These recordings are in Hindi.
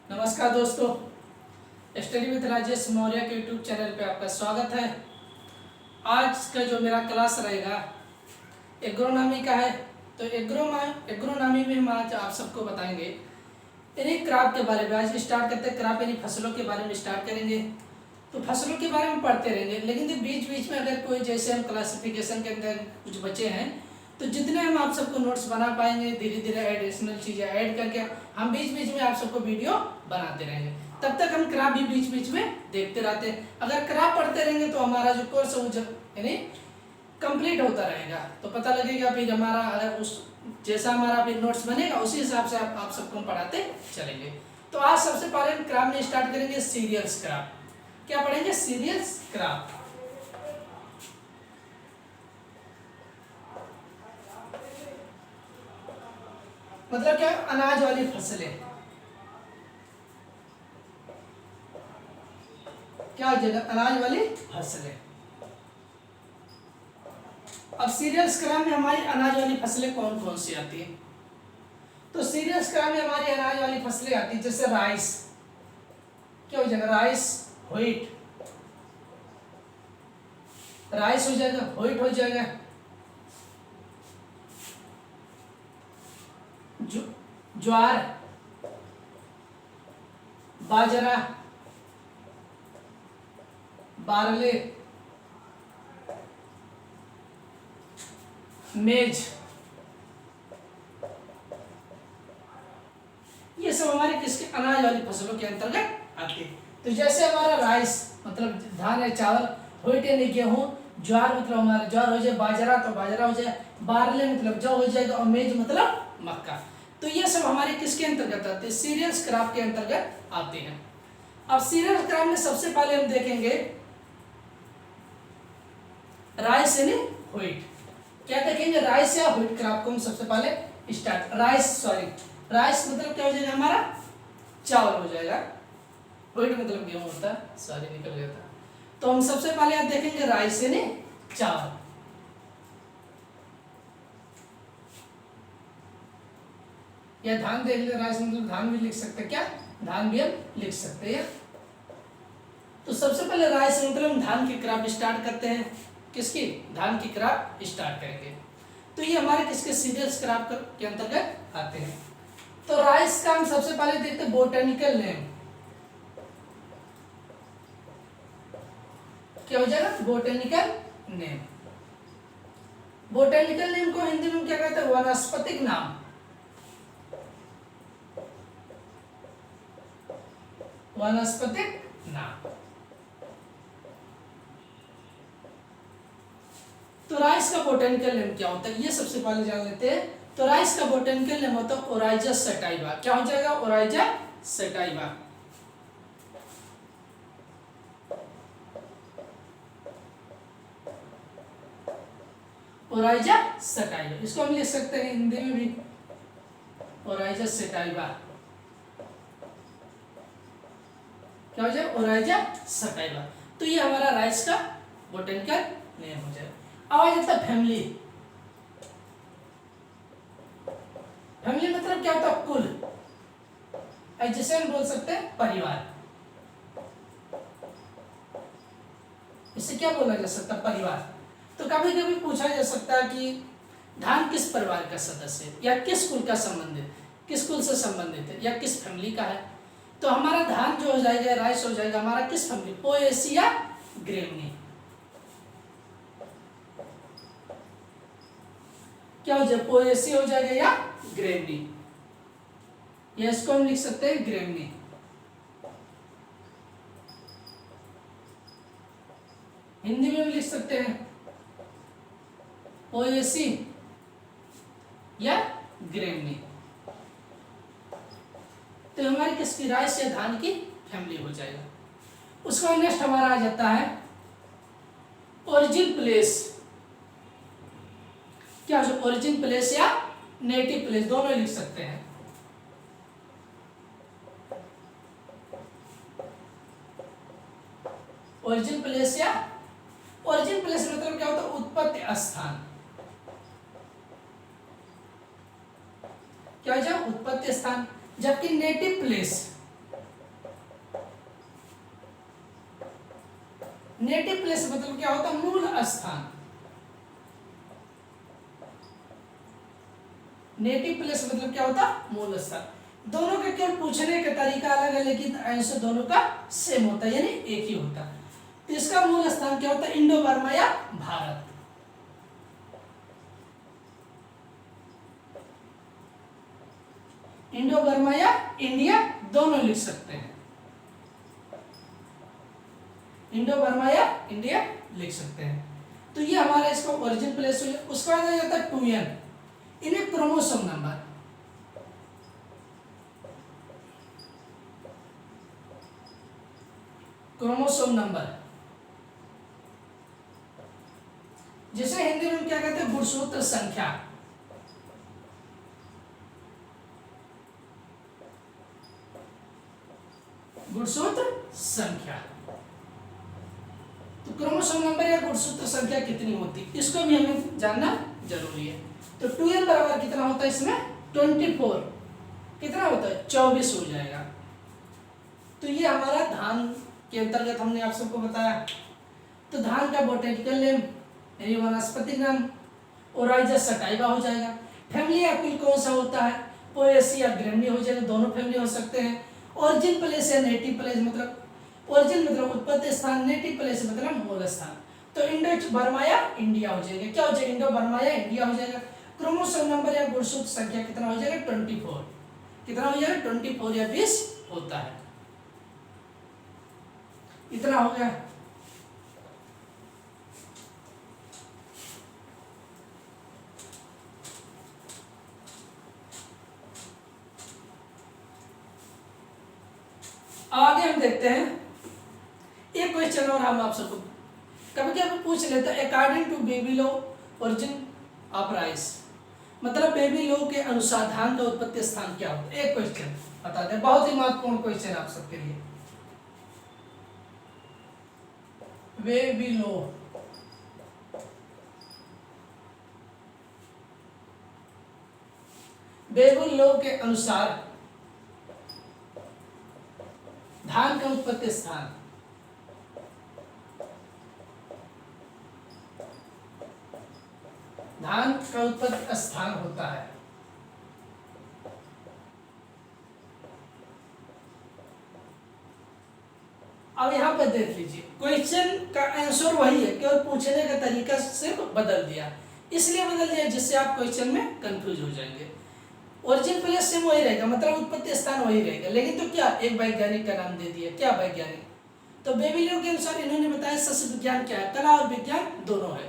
नमस्कार दोस्तों, स्टडी विद राजेश मौर्य के यूट्यूब चैनल पे आपका स्वागत है। आज का जो मेरा क्लास रहेगा एग्रोनॉमी का है। तो एग्रोनॉमी में हम आज आप सबको बताएंगे यानी क्रॉप के बारे में। आज स्टार्ट करते हैं क्रॉप यानी फसलों के बारे में स्टार्ट करेंगे। तो फसलों के बारे में पढ़ते रहेंगे, लेकिन बीच बीच में अगर कोई जैसे हम क्लासिफिकेशन के अंदर कुछ बचे हैं तो जितने हम आप सबको नोट्स बना पाएंगे धीरे धीरे एडिशनल चीज़ें ऐड करके हम बीच बीच में आप सबको वीडियो बनाते रहेंगे। तब तक हम क्राफ भी बीच बीच में देखते रहते हैं। अगर क्राफ पढ़ते रहेंगे तो हमारा जो कोर्स है वो यानी कंप्लीट होता रहेगा, तो पता लगेगा फिर हमारा अगर उस जैसा हमारा फिर नोट्स बनेगा उसी हिसाब से आप सबको हम पढ़ाते चलेंगे। तो आज सबसे पहले हम क्राफ में स्टार्ट करेंगे सीरियल्स क्राफ। क्या पढ़ेंगे? Cereals crop. मतलब क्या? अनाज वाली फसलें। क्या जगह? अनाज वाली फसलें। अब सीरियल्स क्रम में हमारी अनाज वाली फसलें कौन कौन सी आती है? तो सीरियल्स क्रम में हमारी अनाज वाली फसलें आती है जैसे राइस। क्या हो जाएगा? Rice, wheat. राइस हो जाएगा, व्हीट हो जाएगा, ज्वार, बाजरा, बार्ले, मेज। ये सब हमारे किसके? अनाज वाली फसलों के अंतर्गत आती है। तो जैसे हमारा राइस मतलब धान है, चावल, व्हीट यानी गेहूं, ज्वार मतलब हमारा ज्वार हो जाए, बाजरा तो बाजरा हो जाए, बार्ले मतलब जौ हो जाएगा, और मेज मतलब मक्का। तो ये सब हमारे किसके अंतर्गत आते हैं? सीरियल्स क्रॉप के अंतर्गत आते हैं। अब सीरियल्स क्रॉप में सबसे पहले हम देखेंगे राइस यानी व्हीट। क्या देखेंगे? राइस या व्हीट क्रॉप को हम सबसे पहले स्टार्ट। राइस मतलब क्या हो जाएगा? हमारा चावल हो जाएगा। व्हीट मतलब गेहूं होता है, सॉरी निकल गया था। तो हम सबसे पहले आप देखेंगे राइस यानी चावल। या धान देख ले, राइस मतलब धान भी लिख सकते हैं। क्या? धान भी हम लिख सकते हैं। तो सबसे पहले राइस मतलब हम धान की क्रॉप स्टार्ट करते हैं। किसकी? धान की क्रॉप स्टार्ट करेंगे। तो ये हमारे किसके? सीरियल्स क्रॉप के अंतर्गत आते हैं। तो राइस का हम सबसे पहले देखते हैं बोटेनिकल नेम। क्या हो जाएगा? Botanical name. बोटेनिकल नेम को हिंदी में क्या कहते हैं? वानस्पतिक नाम। वानस्पतिक नाम। तो राइस का बोटेनिकल नेम क्या होता है ये सबसे पहले जान लेते हैं। तो राइस का बोटेनिकल नेम होता है ओराइजा सटाइवा। क्या हो जाएगा? Oryza sativa. ओराइजा सटाइवा, इसको हम लिख सकते हैं हिंदी में भी ओराइजा सटाइवा। क्या हो जाए? Oryza sativa. तो ये हमारा राइस का बोटेनिकल नेम हो जाए। अब आ जाता है फैमिली। फैमिली मतलब क्या होता है? कुल। जैसे हम बोल सकते हैं परिवार। इससे क्या बोला जा सकता है? परिवार। तो कभी कभी पूछा जा सकता है कि धान किस परिवार का सदस्य है, या किस कुल का संबंधित, किस कुल से संबंधित है, या किस फैमिली का है। तो हमारा धान जो हो जाएगा, राइस हो जाएगा हमारा किस फैमिली? पोएसी या ग्रेमनी। क्या हो जाए? पोएसी हो जाएगा या ग्रेमनी। या इसको हम लिख सकते हैं ग्रेमनी। हिंदी में भी लिख सकते हैं पोएसी या ग्रेमनी। तो हमारी किसकी? राइस या धान की फैमिली हो जाएगा। उसका नेक्स्ट हमारा आ जाता है ओरिजिन प्लेस। क्या हो? ओरिजिन प्लेस या नेटिव प्लेस, दोनों लिख सकते हैं। ओरिजिन प्लेस या ओरिजिन प्लेस मतलब क्या होता है? उत्पत्ति स्थान। क्या हो जाए? उत्पत्ति स्थान। जबकि नेटिव प्लेस नेटिव प्लेस मतलब क्या होता है, मूल स्थान। नेटिव प्लेस मतलब क्या होता, मूल स्थान। दोनों के केवल पूछने का तरीका अलग है, लेकिन आंसर दोनों का सेम होता है, यानी एक ही होता है। तो इसका मूल स्थान क्या होता है, इंडो बर्मा या भारत। इंडो बर्मा या इंडिया दोनों लिख सकते हैं, इंडो बर्मा या इंडिया लिख सकते हैं। तो ये हमारा इसका ओरिजिन प्लेस हो गया। उसके बाद आ जाता है 2n, इन्हें क्रोमोसोम नंबर। क्रोमोसोम नंबर जिसे हिंदी में क्या कहते हैं, गुणसूत्र संख्या। गुणसूत्र संख्या। तो क्रोमोसोम नंबर या गुणसूत्र संख्या कितनी होती है, इसको भी हमें जानना जरूरी है। तो 2n बराबर कितना होता है इसमें, 24। कितना होता है, 24 हो जाएगा। तो ये हमारा धान के अंतर्गत हमने आप सबको बताया। तो धान का बोटेनिकल नेम यानी वनस्पति नाम ओराइजस सटाइवा हो जाएगा। फैमिली एप्पल कौन सा होता है, पोएसी या ग्रेनी हो जाएगा, दोनों फैमिली हो सकते हैं। ओरिजिन प्लेस या नेटिव प्लेस मतलब, ओरिजिन मतलब उत्पत्ति स्थान, नेटिव प्लेस मतलब मूल स्थान। तो इंडो बर्मा या इंडिया हो जाएगा। क्या हो जाएगा, इंडो बर्मा या इंडिया हो जाएगा। क्रोमोसोम नंबर या गुणसूत्र संख्या कितना हो जाएगा, 24। कितना हो जाएगा, 24 या 20 होता है। इतना हो गया। आगे हम देखते हैं एक क्वेश्चन और हम आप सबको कभी कभी पूछ लेते हैं। According to Vavilov origin of rice, मतलब बेबी लो के अनुसार धान का उत्पत्ति स्थान क्या होता है। एक क्वेश्चन बता दें, बहुत ही महत्वपूर्ण क्वेश्चन आप सबके लिए। बेबी लो बेबी लो के अनुसार धान का उत्पत्ति स्थान। धान का उत्पत्ति स्थान होता है, अब यहां पर देख लीजिए क्वेश्चन का आंसर वही है, केवल पूछने का तरीका सिर्फ बदल दिया। इसलिए बदल दिया जिससे आप क्वेश्चन में कंफ्यूज हो जाएंगे। ओरिजिन प्लेस सेम वही रहेगा, मतलब उत्पत्ति स्थान वही रहेगा, लेकिन तो क्या एक वैज्ञानिक का नाम दे दिया। क्या वैज्ञानिक, तो बेबीलो के अनुसार इन्होंने बताया सस्य विज्ञान क्या है, कला और विज्ञान दोनों है।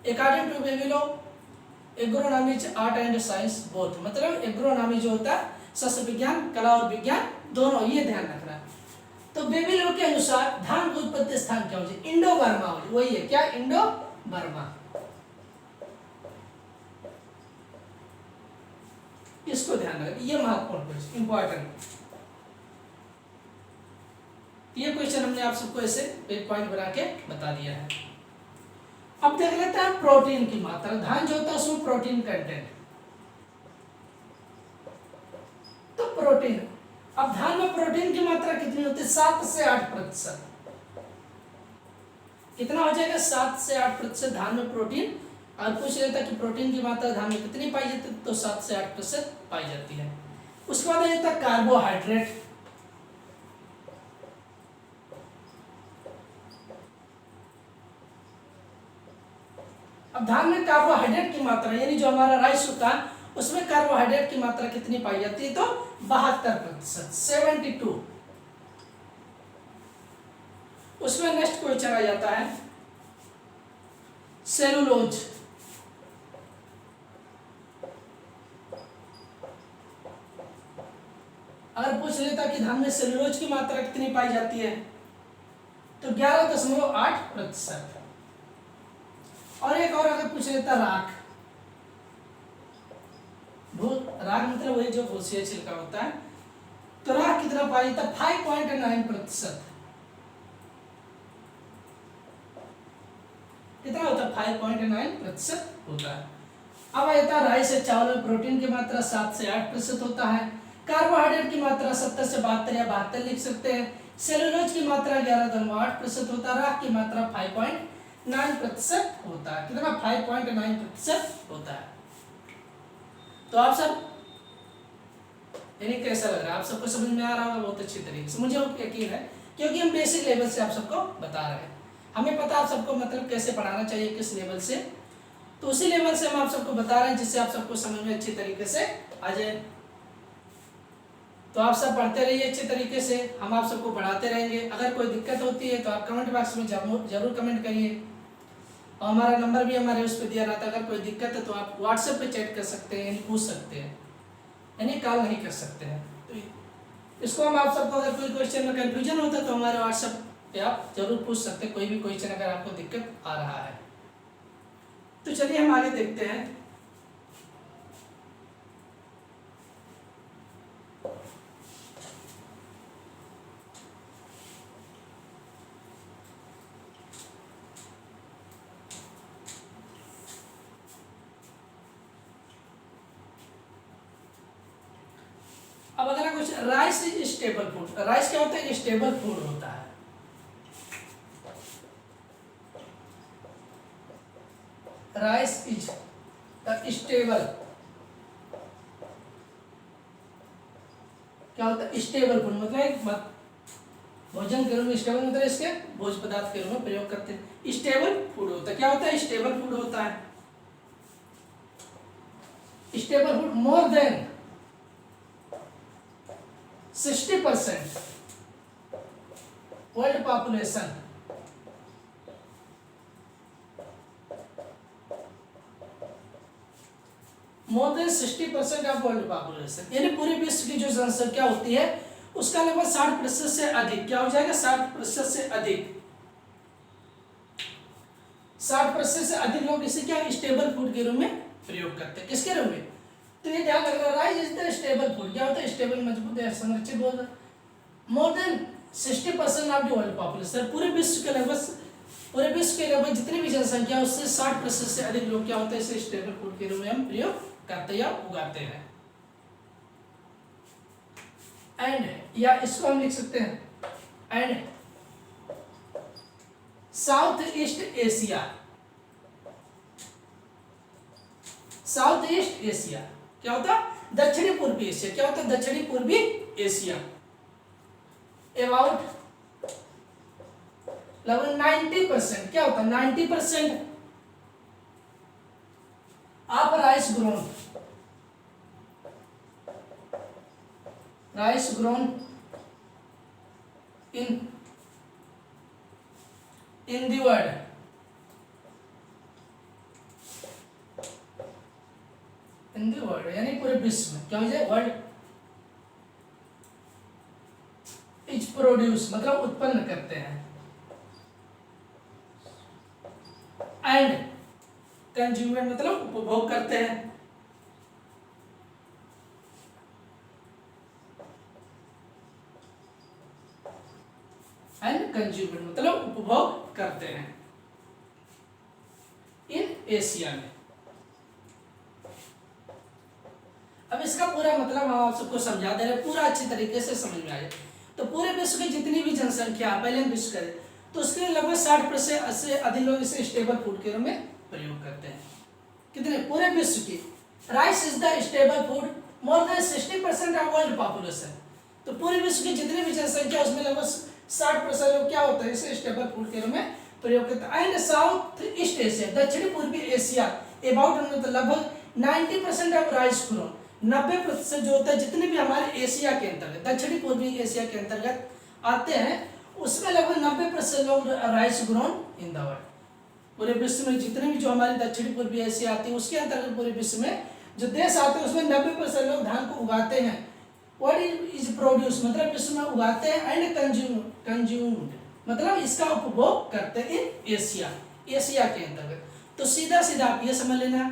अकॉर्डिंग टू बेबीलो agronomy art and science both, मतलब एग्रोनॉमी जो होता है सस्य विज्ञान, कला और विज्ञान दोनों, ये ध्यान रखना। तो बेबीलो के अनुसार धान का उत्पत्ति स्थान क्या हो जाए, इंडो बर्मा हो जाए, वही है क्या, इंडो बर्मा। इसको ध्यान रखें, ये महत्वपूर्ण क्वेश्चन, इंपॉर्टेंट। ये क्वेश्चन हमने आप सबको ऐसे एक पॉइंट बना के बता दिया है। अब देख लेते हैं प्रोटीन की मात्रा। धान जो होता है उसमें प्रोटीन कंटेंट, तो प्रोटीन, अब धान में प्रोटीन की मात्रा कितनी होती है, 7 से 8%। कितना हो जाएगा, 7 से 8% धान में प्रोटीन। और पूछ लेता कि प्रोटीन की मात्रा धान में कितनी पाई जाती है, तो 7 से 8% पाई जाती है। उसके बाद आता है कार्बोहाइड्रेट। अब धान में कार्बोहाइड्रेट की मात्रा यानी जो हमारा राइस होता है उसमें कार्बोहाइड्रेट की मात्रा कितनी पाई जाती है, तो 72%, 72। उसमें नेक्स्ट क्वेश्चन आ जाता है सेलुलोज। अगर पूछ लेता कि धान में सेलुलोज की मात्रा कितनी पाई जाती है, तो 11.8%। और एक और अगर पूछ लेता राख, राख मतलब वही जो भूसी छिलका होता है, तो राख कितना पाई जाता, 5.9%। कितना होता है, 5.9% होता है। अब आता है राइस से चावल में प्रोटीन की मात्रा 7 से 8% होता है। कार्बोहाइड्रेट की मात्रा 70 से 72 या 72 लिख सकते हैं। सेलुलोज की मात्रा 11.8% होता है। राख की मात्रा 5.9% होता है। कितना? 5.9% होता है। तो आप सब यानी कैसा लग रहा है? आप सबको समझ में आ रहा होगा बहुत अच्छी तरीके से, मुझे यकीन है, क्योंकि हम बेसिक लेवल से आप सबको बता रहे हैं। हमें पता आप सबको मतलब कैसे पढ़ाना चाहिए, किस लेवल से, तो उसी लेवल से हम आप सबको बता रहे हैं जिससे आप सबको समझ में अच्छी तरीके से आ जाए। तो आप सब पढ़ते रहिए अच्छे तरीके से, हम आप सबको पढ़ाते रहेंगे। अगर कोई दिक्कत होती है तो आप कमेंट बॉक्स में जरूर कमेंट करिए, और हमारा नंबर भी हमारे उस पर दिया रहता है। अगर कोई दिक्कत है तो आप व्हाट्सएप पे चैट कर सकते हैं, यानी पूछ सकते हैं, यानी कॉल नहीं कर सकते हैं। तो इसको हम आप सबको, अगर कोई क्वेश्चन में कंफ्यूजन होता है तो हमारे व्हाट्सएप पे आप जरूर पूछ सकते हैं, कोई भी क्वेश्चन अगर आपको दिक्कत आ रहा है। तो चलिए हम आगे देखते हैं। अब अगला question, rice is stable food. Rice क्या होता है? स्टेबल फूड होता है। राइस इज स्टेबल, क्या होता है? स्टेबल फूड मतलब एक भोजन के रूप में, स्टेबल मतलब इसके भोज्य पदार्थ के रूप में प्रयोग करते हैं। स्टेबल फूड होता है। क्या होता है? स्टेबल फूड होता है। Stable food more than 60% world population, more than 60% of world population, यानी पूरे विश्व की जो जनसंख्या होती है उसका लगभग 60% से अधिक, क्या हो जाएगा? 60% से अधिक, 60% से अधिक लोग इसे क्या स्टेबल फूड के रूप में प्रयोग करते हैं। किसके रूप में? तो ये ध्यान रखना, rice is the stable food. क्या होता है? स्टेबल, मजबूत है, संरक्षित बोल। More than 60% of the world population, पूरे विश्व के लगभग जितनी भी जनसंख्या है उससे 60% से अधिक लोग क्या होते हैं? इसे स्टेबल फूड के रूप में हम प्रयोग करते या उगाते हैं। एंड, या इसको हम लिख सकते हैं and south east Asia, south east Asia क्या होता है? दक्षिणी पूर्वी एशिया। क्या होता है? दक्षिणी पूर्वी एशिया। अबाउट लगभग 90%, क्या होता है? 90% of rice grown, rice grown in the world, in the world यानी पूरे विश्व में, क्या हो जाए? वर्ल्ड इज प्रोड्यूस मतलब उत्पन्न करते हैं, एंड कंज्यूमर मतलब उपभोग करते हैं, एंड कंज्यूमर मतलब उपभोग करते हैं इन एशिया में। अब इसका पूरा मतलब हम आप सबको समझा दे रहे हैं, पूरा अच्छी तरीके से समझ में आ जाए। तो पूरे विश्व की जितनी भी जनसंख्या, पहले हम विश्व करें तो उसके लगभग 60% से अधिक लोग इसे स्टेबल फूड के रूप में प्रयोग करते हैं। कितने? पूरे विश्व की। Rice is the stable food more than 60% of world population, तो पूरे विश्व की जितनी भी जनसंख्या उसमें लगभग 60% लोग क्या होता है? इसे स्टेबल फूड के रूप में प्रयोग करते हैं। एंड साउथ ईस्ट एशिया, दक्षिणी पूर्वी एशिया, अबाउट लगभग 90% ऑफ राइस ग्रोन, 90% जो होता है जितने भी हमारे एशिया के अंतर्गत, दक्षिणी पूर्वी एशिया के अंतर्गत आते हैं, उसमें लगभग 90% लोग rice grown in the world, पूरे विश्व में जितने भी जो हमारी दक्षिणी पूर्वी एशिया आती है उसके अंतर्गत पूरे विश्व में जो देश आते हैं उसमें 90% लोग धान को उगाते हैं। व्हाट इज प्रोड्यूस मतलब विश्व में उगाते हैं, एंड कंज्यूम्ड मतलब इसका उपभोग करते हैं इन एशिया, एशिया के अंतर्गत। तो सीधा सीधा आप ये समझ लेना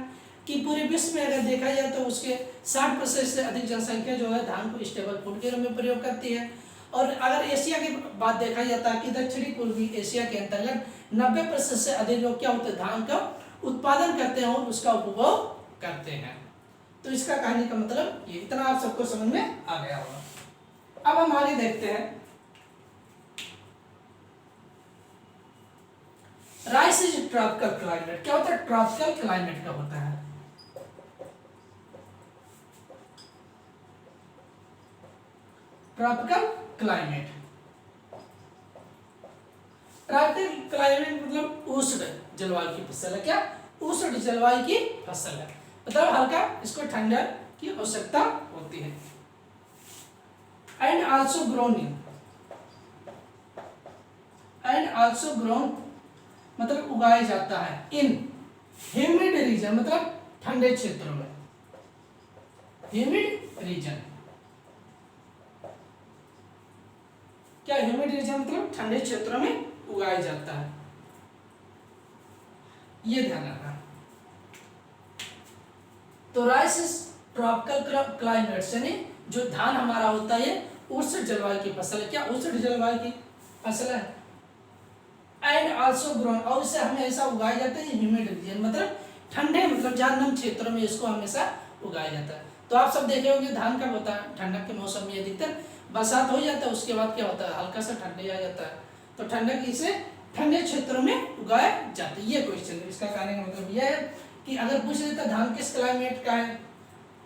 कि पूरे विश्व में अगर देखा जाए तो उसके 60% से अधिक जनसंख्या जो है धान को स्टेबल फूड के रूप में प्रयोग करती है। और अगर एशिया की बात देखा जाता है कि दक्षिणी पूर्वी एशिया के अंतर्गत 90% से अधिक लोग क्या होते हैं? धान का उत्पादन करते हैं और उसका उपभोग करते हैं। तो इसका कहने का मतलब ये, इतना आप सबको समझ में आ गया होगा। अब हम आगे देखते हैं, राइस इज ट्रॉपिकल क्लाइमेट। क्या होता है? ट्रॉपिकल क्लाइमेट का होता है। ट्रॉपिकल क्लाइमेट, ट्रॉपिकल क्लाइमेट मतलब उष्ण जलवायु की फसल है। क्या? उष्ण जलवायु की फसल है, मतलब हल्का इसको ठंडा की आवश्यकता होती है। एंड आल्सो ग्रोन मतलब उगाया जाता है इन ह्यूमिड रीजन, मतलब ठंडे क्षेत्रों में। ह्यूमिड रीजन, क्या? ह्यूमिड रीजन मतलब ठंडे क्षेत्रों में उगाया जाता है, ये ध्यान रखना। तो राइस इज ट्रॉपिकल क्लाइमेट, यानी जो धान हमारा होता है ये उष्ण जलवायु की फसल है। क्या? उष्ण जलवायु की फसल है। एंड आल्सो ग्रोन, और इसे हमेशा उगाया जाता है ह्यूमिड रीजन, मतलब ठंडे, मतलब जहाँ नम क्षेत्रों में इसको हमेशा उगाया जाता है। तो आप सब देखे होंगे धान कब होता है? ठंडक के मौसम में। अधिकतर बरसात हो जाता है, उसके बाद क्या होता है? हल्का सा ठंडे आ जाता है, तो ठंडक इसे ठंडे क्षेत्रों में उगाया जाता है। ये क्वेश्चन है, इसका कहने का मतलब यह है कि अगर पूछ लेता धान किस क्लाइमेट का है,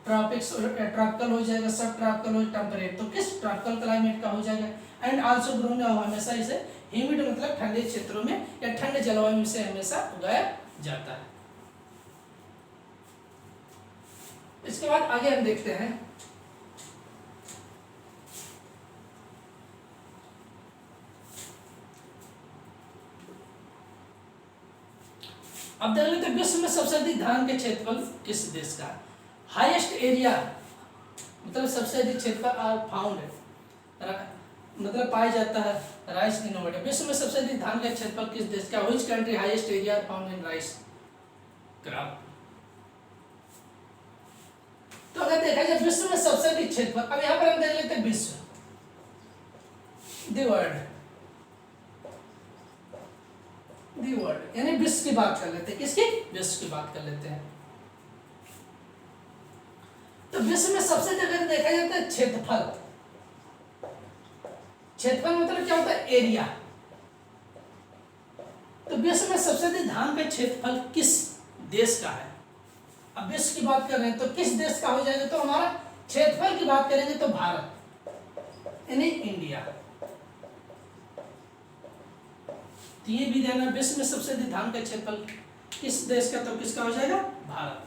ट्रॉपिकल हो जाएगा, सब ट्रॉपिकल हो, टेम्परेट, तो किस ट्रॉपिकल क्लाइमेट का हो जाएगा। एंड आल्सो ग्रोन, हमेशा इसे ह्यूमिड मतलब ठंडे क्षेत्रों में या ठंडे जलवायु में से हमेशा उगाया जाता है। इसके बाद आगे हम देखते हैं, अब देख लेते हैं विश्व में सबसे अधिक धान के क्षेत्रफल किस देश का है। हाईएस्ट एरिया मतलब सबसे अधिक क्षेत्रफल आर फाउंड, मतलब पाया जाता है राइस इनोवेटिव। विश्व में सबसे अधिक धान का क्षेत्रफल किस देश का? Which country highest area found in rice crop. तो अगर देखा जाए विश्व में सबसे अधिक क्षेत्रफल, अब यहां पर हम देख लेते हैं विश्व, द वर्ल्ड यानी विश्व की बात कर लेते हैं। किसकी? विश्व की बात कर लेते हैं। तो विश्व में सबसे ज्यादा देखा जाता है क्षेत्रफल। क्षेत्रफल मतलब क्या होता है? एरिया। तो विश्व में सबसे अधिक धान का क्षेत्रफल किस देश का है? अब विश्व की बात कर रहे हैं तो किस देश का हो जाएगा? तो हमारा क्षेत्रफल की बात करेंगे तो भारत, यानी इंडिया। तो ये भी ध्यान, विश्व में सबसे अधिक धान का क्षेत्रफल किस देश का? तो किसका हो जाएगा? भारत।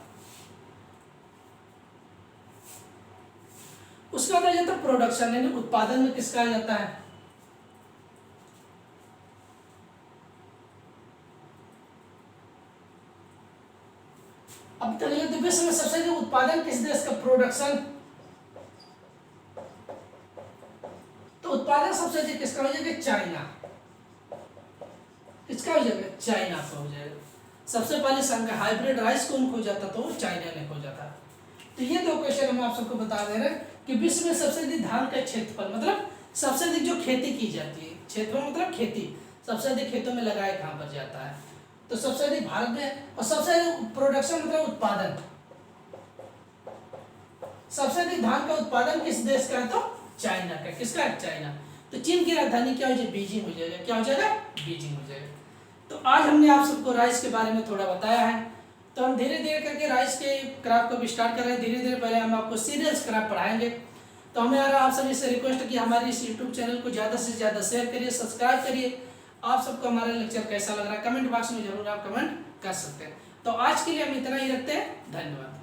उसका कहा जाता है प्रोडक्शन, यानी उत्पादन में किसका आ जाता है? अब चलिए तो विश्व में सबसे अधिक उत्पादन किस देश का? प्रोडक्शन, तो उत्पादन सबसे अधिक किसका हो जाएगा? चाइना। किसका हो जाएगा? चाइना का हो जाएगा। सबसे पहले संख्या हाइब्रिड राइस कौन खोजा था? तो चाइना ने खोजा था। तो ये दो क्वेश्चन हम आप सबको बता दे रहे हैं कि विश्व में सबसे अधिक धान का क्षेत्रफल मतलब सबसे अधिक जो खेती की जाती है, क्षेत्रफल मतलब खेती, सबसे अधिक खेतों में लगाया कहाँ पर जाता है? तो सबसे अधिक भारत में। और सबसे अधिक प्रोडक्शन मतलब उत्पादन, सबसे अधिक धान का उत्पादन किस देश का है? तो चाइना का। किसका है? चाइना। तो चीन की राजधानी क्या हो जाएगी? बीजिंग हो जाएगा। क्या हो जाएगा? बीजिंग हो जाएगा। तो आज हमने आप सबको राइस के बारे में थोड़ा बताया है। तो हम धीरे धीरे करके राइस के क्राफ्ट को भी स्टार्ट कर रहे हैं। धीरे धीरे पहले हम आपको सीरियल्स क्राफ्ट पढ़ाएंगे। तो हमें आप सभी से रिक्वेस्ट है कि हमारे इस यूट्यूब चैनल को ज़्यादा से ज़्यादा शेयर करिए, सब्सक्राइब करिए। आप सबको हमारा लेक्चर कैसा लग रहा है कमेंट बॉक्स में जरूर आप कमेंट कर सकते हैं। तो आज के लिए हम इतना ही रखते हैं। धन्यवाद।